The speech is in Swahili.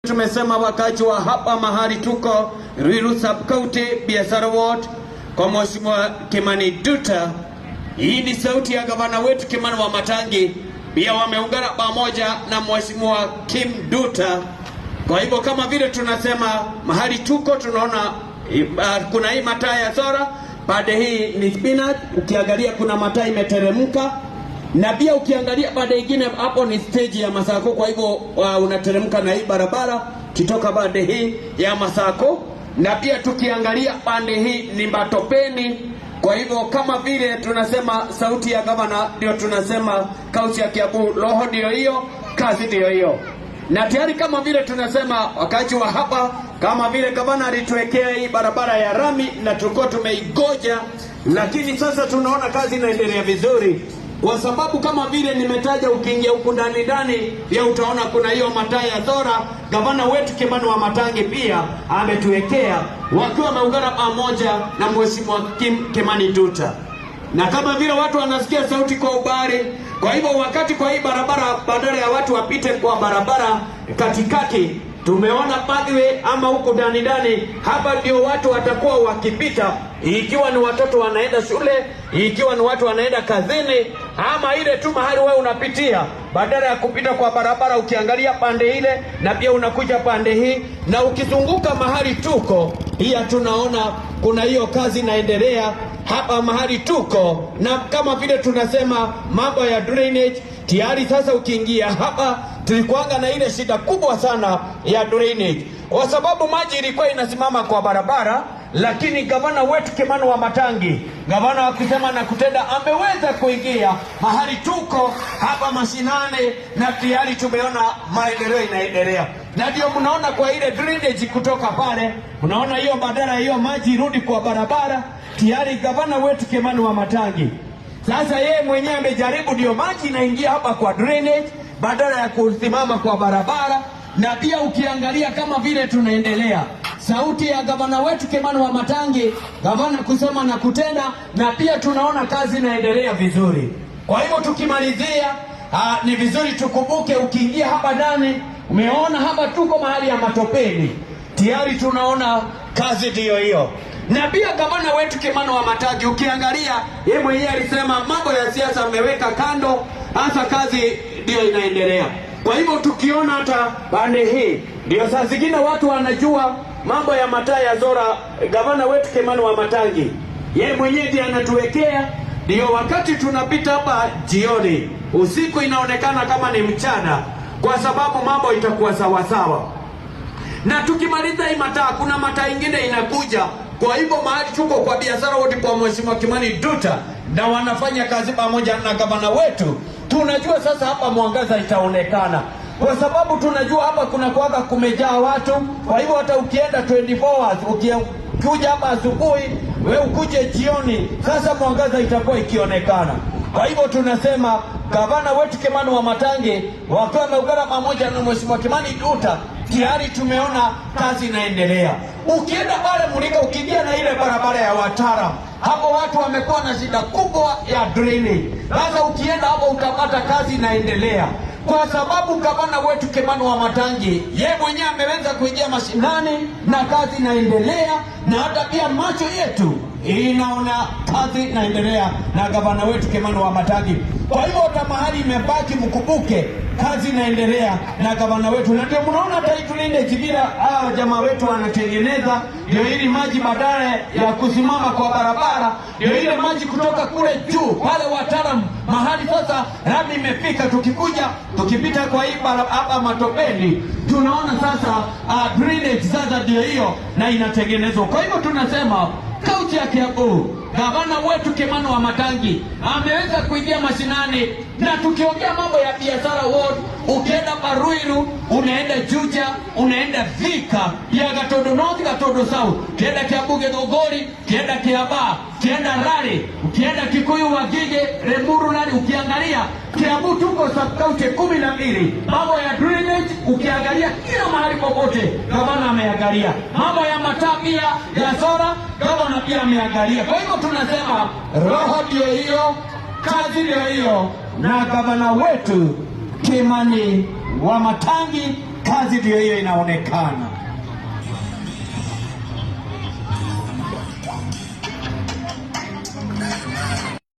Tumesema wakati wa hapa mahali tuko Ruiru Sub-County Biashara Ward kwa Mheshimiwa Kimani Duta. Hii ni sauti ya gavana wetu Kimani Wamatangi, pia wameungana pamoja na Mheshimiwa Kim Duta. Kwa hivyo kama vile tunasema mahali tuko tunaona kuna hii mataa ya Zora, pande hii ni spinach, ukiangalia kuna mataa imeteremka, na pia ukiangalia pande nyingine hapo ni stage ya Masako. Kwa hivyo unateremka na hii barabara kitoka pande hii ya Masako, na pia tukiangalia pande hii ni matopeni. Kwa hivyo kama vile tunasema sauti ya gavana, ndio tunasema kaunti ya Kiambu, roho ndio hiyo, kazi ndio hiyo. Na tayari kama vile tunasema wakati wa hapa, kama vile gavana alituwekea hii barabara ya rami na tulikuwa tumeigoja, lakini sasa tunaona kazi inaendelea vizuri. Kwa sababu kama vile nimetaja, ukiingia huku ndani pia utaona kuna hiyo mataa ya Zora. Gavana wetu Kimani Wamatangi pia ametuwekea, wakiwa wameungana pamoja na Mheshimiwa Kimani Duta. Na kama vile watu wanasikia sauti kwa ubari, kwa hivyo wakati kwa hii barabara, badala ya watu wapite kwa barabara katikati, tumeona pathway ama huku ndani hapa ndio watu watakuwa wakipita, ikiwa ni watoto wanaenda shule, ikiwa ni watu wanaenda kazini, ama ile tu mahali wewe unapitia, badala ya kupita kwa barabara ukiangalia pande ile na pia unakuja pande hii. Na ukizunguka mahali tuko pia tunaona kuna hiyo kazi inaendelea hapa mahali tuko, na kama vile tunasema mambo ya drainage tayari. Sasa ukiingia hapa, tulikuanga na ile shida kubwa sana ya drainage kwa sababu maji ilikuwa inasimama kwa barabara, lakini gavana wetu Kimani Wamatangi, gavana wa kusema na kutenda, ameweza kuingia mahali tuko hapa mashinane, na tayari tumeona maendeleo inaendelea. Na ndio mnaona kwa ile drainage kutoka pale, unaona hiyo badala hiyo maji irudi kwa barabara, tayari gavana wetu Kimani Wamatangi sasa yeye mwenyewe amejaribu, ndio maji inaingia hapa kwa drainage badala ya kusimama kwa barabara. Na pia ukiangalia kama vile tunaendelea, sauti ya gavana wetu Kimani Wamatangi, gavana kusema na kutenda, na pia tunaona kazi inaendelea vizuri. Kwa hivyo tukimalizia, ni vizuri tukumbuke, ukiingia hapa ndani umeona hapa tuko mahali ya matopeni, tayari tunaona kazi ndio hiyo. Na pia gavana wetu Kimani Wamatangi, ukiangalia yeye mwenyewe alisema mambo ya siasa ameweka kando, hasa kazi ndio inaendelea. Kwa hivyo tukiona hata pande hii ndio saa zingine watu wanajua mambo ya mataa ya Zora, gavana wetu Kimani Wamatangi yeye mwenyewe ndiye anatuwekea, ndio wakati tunapita hapa jioni, usiku inaonekana kama ni mchana, kwa sababu mambo itakuwa sawa. Na tukimaliza hii mataa, kuna mataa ingine inakuja. Kwa hivyo mahali tuko kwa biashara wote kwa Mheshimiwa Kimani Duta, na wanafanya kazi pamoja na gavana wetu. Tunajua sasa hapa mwangaza itaonekana, kwa sababu tunajua hapa kuna kuwaga kumejaa watu. Kwa hivyo hata ukienda 24 hours, ukikuja hapa asubuhi, wewe ukuje jioni, sasa mwangaza itakuwa ikionekana. Kwa hivyo tunasema gavana wetu Kimani Wamatangi wakiwa wameungana pamoja na Mheshimiwa Kimani Duta, tayari tumeona kazi inaendelea. Ukienda pale Mulika, ukiingia na ile barabara ya Watara, hapo watu wamekuwa na shida kubwa ya drainage. Sasa ukienda hapo utapata kazi inaendelea, kwa sababu gavana wetu Kimani Wamatangi yeye mwenyewe ameweza kuingia mashinani na kazi inaendelea, na hata pia macho yetu inaona kazi inaendelea na gavana wetu Kimani Wamatangi. Kwa hivyo hata mahali imebaki, mkumbuke kazi inaendelea na gavana wetu. Na ndio mnaona hata itulinde jibira jamaa wetu wanatengeneza, ndio ili maji badala ya kusimama kwa barabara, ndio ile maji kutoka kule juu pale Wataram mahali sasa rami imefika, tukipita kwa hii hapa matopeni, tunaona sasa drainage sasa ndio hiyo na inatengenezwa. Kwa hivyo tunasema kaunti ya Kiambu, gavana wetu Kimani Wamatangi ameweza kuingia mashinani. Na tukiongea mambo ya biashara ward, ukienda Ruiru, unaenda Juja, unaenda Thika ya Gatondo North, Gatondo South, ukienda Kiambu Githunguri, ukienda Kiambaa, ukienda Rari, ukienda Kikuyu, Wagige, Lemuru, Rari, ukiangalia Kiambu tuko sub-county 12. Mambo ya drainage ukiangalia kila mahali popote gavana ameangalia. Mambo ya mataa pia ya Zora gavana pia ameangalia. Kwa hivyo tunasema roho ndio hiyo, kazi ndio hiyo, na gavana wetu Kimani Wamatangi Kazi ndiyo hiyo inaonekana.